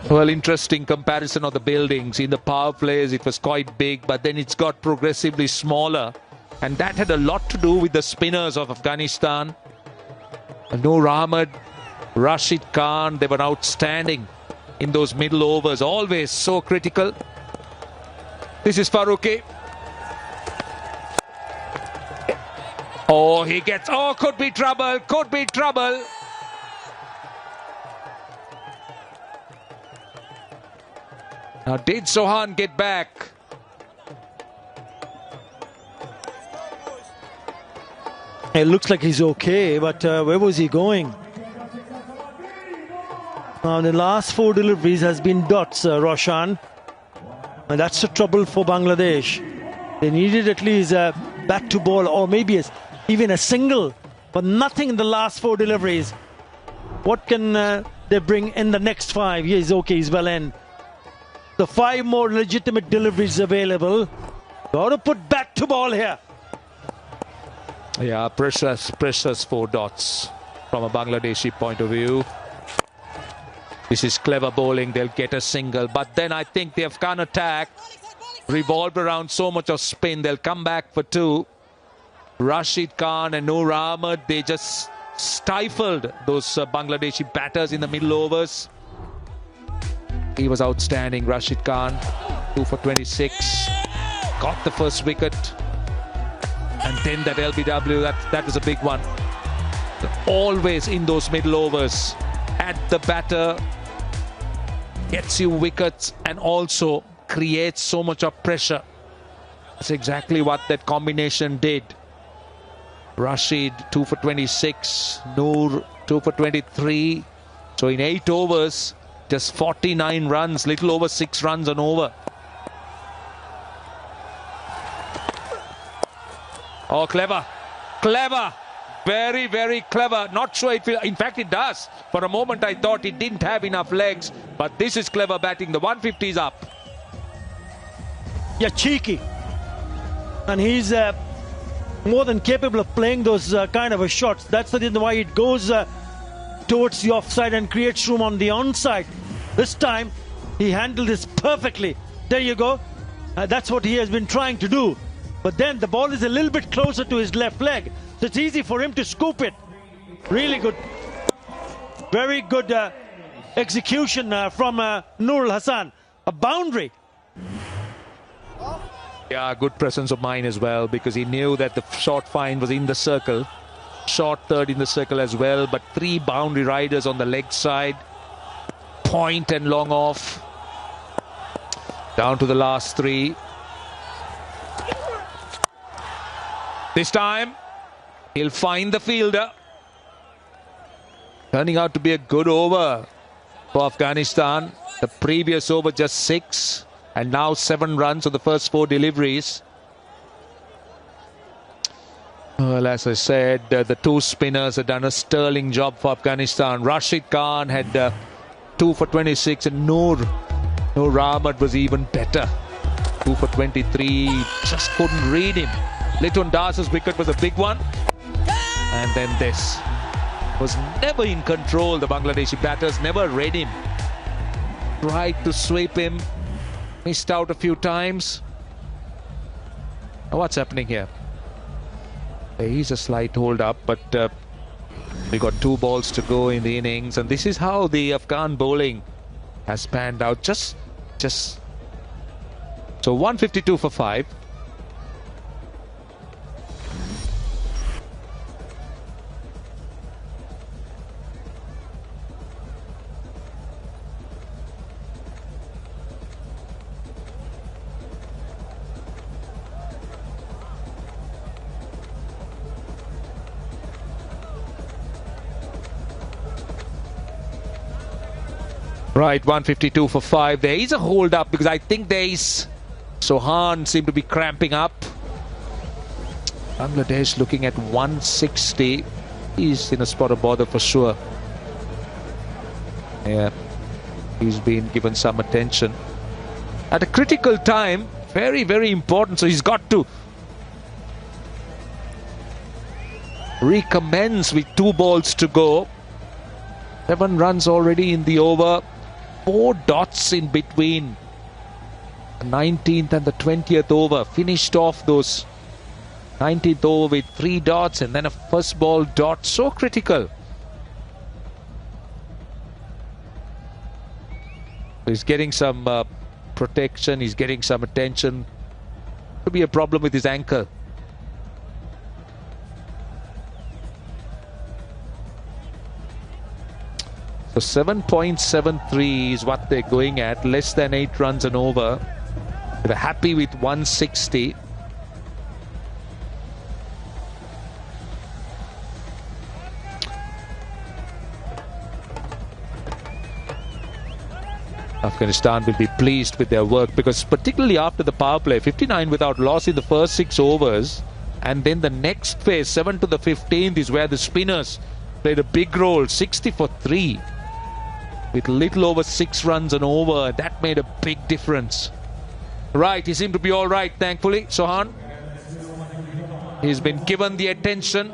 Well, interesting comparison of the buildings. In the power plays, it was quite big, but then it's got progressively smaller. And that had a lot to do with the spinners of Afghanistan. Noor Ahmed, Rashid Khan, they were outstanding in those middle overs, always so critical. This is Farooqi. Oh, he gets, oh, could be trouble, could be trouble. Now, did Sohan get back? It looks like he's okay, but where was he going? Now, the last 4 deliveries has been dots, Roshan. And that's the trouble for Bangladesh. They needed at least a bat to ball or maybe even a single, but nothing in the last 4 deliveries. What can they bring in the next 5? He's okay, he's well in. The 5 more legitimate deliveries available. Got to put bat to ball here. Yeah, precious 4 dots from a Bangladeshi point of view. This is clever bowling. They'll get a single. But then I think the Afghan attack revolved around so much of spin. They'll come back for 2. Rashid Khan and Noor Ahmed, they just stifled those Bangladeshi batters in the middle overs. He was outstanding, Rashid Khan. 2 for 26. Got the first wicket. And then that LBW, that was a big one. Always in those middle overs. At the batter. Gets you wickets and also creates so much of pressure. That's exactly what that combination did. Rashid 2 for 26. Noor 2 for 23. So in 8 overs, just 49 runs, little over 6 runs an over. Oh, clever. Clever. Very, very clever. Not sure it will. In fact, it does. For a moment, I thought it didn't have enough legs. But this is clever batting. The 150 is up. Yeah, cheeky. And he's more than capable of playing those kind of shots. That's the reason why it goes towards the offside and creates room on the onside. This time, he handled this perfectly. There you go. That's what he has been trying to do. But then the ball is a little bit closer to his left leg. So it's easy for him to scoop it. Really good. Very good execution from Nurul Hassan. A boundary. Yeah, good presence of mind as well, because he knew that the short fine was in the circle. Short third in the circle as well, but 3 boundary riders on the leg side. Point and long off. Down to the last 3. This time, he'll find the fielder. Turning out to be a good over for Afghanistan. The previous over just 6. And now 7 runs on the first 4 deliveries. Well, as I said, the 2 spinners have done a sterling job for Afghanistan. Rashid Khan had 2 for 26 and Noor Ahmed was even better. 2 for 23. Just couldn't read him. Litton Das's wicket was a big one. And then this. Was never in control. The Bangladeshi batters never read him. Tried to sweep him. Missed out a few times. What's happening here? He's a slight hold up, but we got 2 balls to go in the innings, and this is how the Afghan bowling has panned out. Just so 152 for 5. Right, 152 for 5. There is a hold up because I think there is. Sohan seemed to be cramping up. Bangladesh looking at 160. He's in a spot of bother for sure. Yeah, he's been given some attention. At a critical time, very, very important. So he's got to recommence with 2 balls to go. 7 runs already in the over. 4 dots in between the 19th and the 20th over. Finished off those 19th over with 3 dots and then a first ball dot. So critical. He's getting some protection. He's getting some attention. Could be a problem with his ankle. So 7.73 is what they're going at. Less than 8 runs and over. They're happy with 160. Afghanistan will be pleased with their work, because particularly after the power play, 59 without loss in the first 6 overs, and then the next phase, 7 to the 15th, is where the spinners played a big role. 60 for 3 with little over 6 runs and over. That made a big difference. Right, he seemed to be all right, thankfully, Sohan. He's been given the attention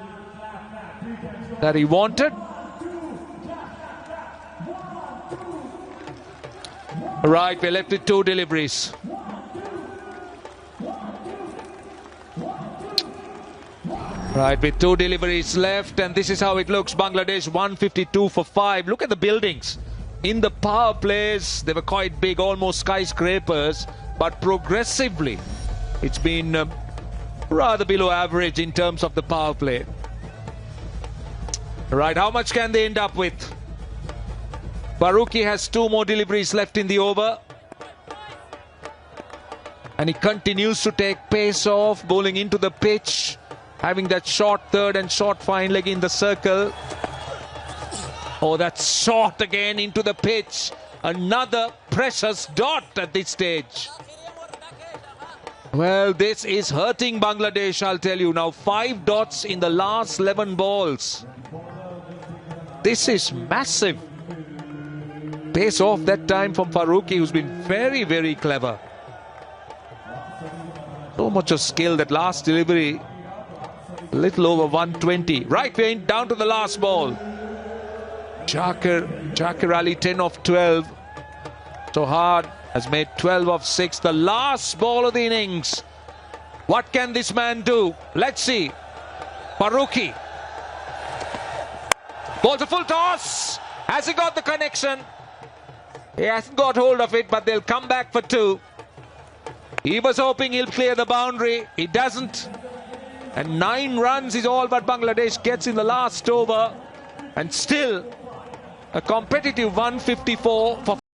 that he wanted. Right, we're left with 2 deliveries. Right, with 2 deliveries left, and this is how it looks. Bangladesh 152 for 5. Look at the buildings. In the power plays, they were quite big, almost skyscrapers, but progressively it's been rather below average in terms of the power play. Right, how much can they end up with? Farooqi has 2 more deliveries left in the over. And he continues to take pace off, bowling into the pitch, having that short third and short fine leg in the circle. Oh, that's short again into the pitch. Another precious dot at this stage. Well, this is hurting Bangladesh, I'll tell you. Now 5 dots in the last 11 balls. This is massive. Pace off that time from Farooqi, who's been very, very clever. So much of skill. That last delivery, a little over 120. Right, we're down to the last ball. Jakir Ali 10 of 12. Sohad has made 12 of 6. The last ball of the innings. What can this man do? Let's see. Farooqi. Ball to full toss. Has he got the connection? He hasn't got hold of it, but they'll come back for 2. He was hoping he'll clear the boundary. He doesn't. And 9 runs is all but Bangladesh gets in the last over. And still a competitive 154 for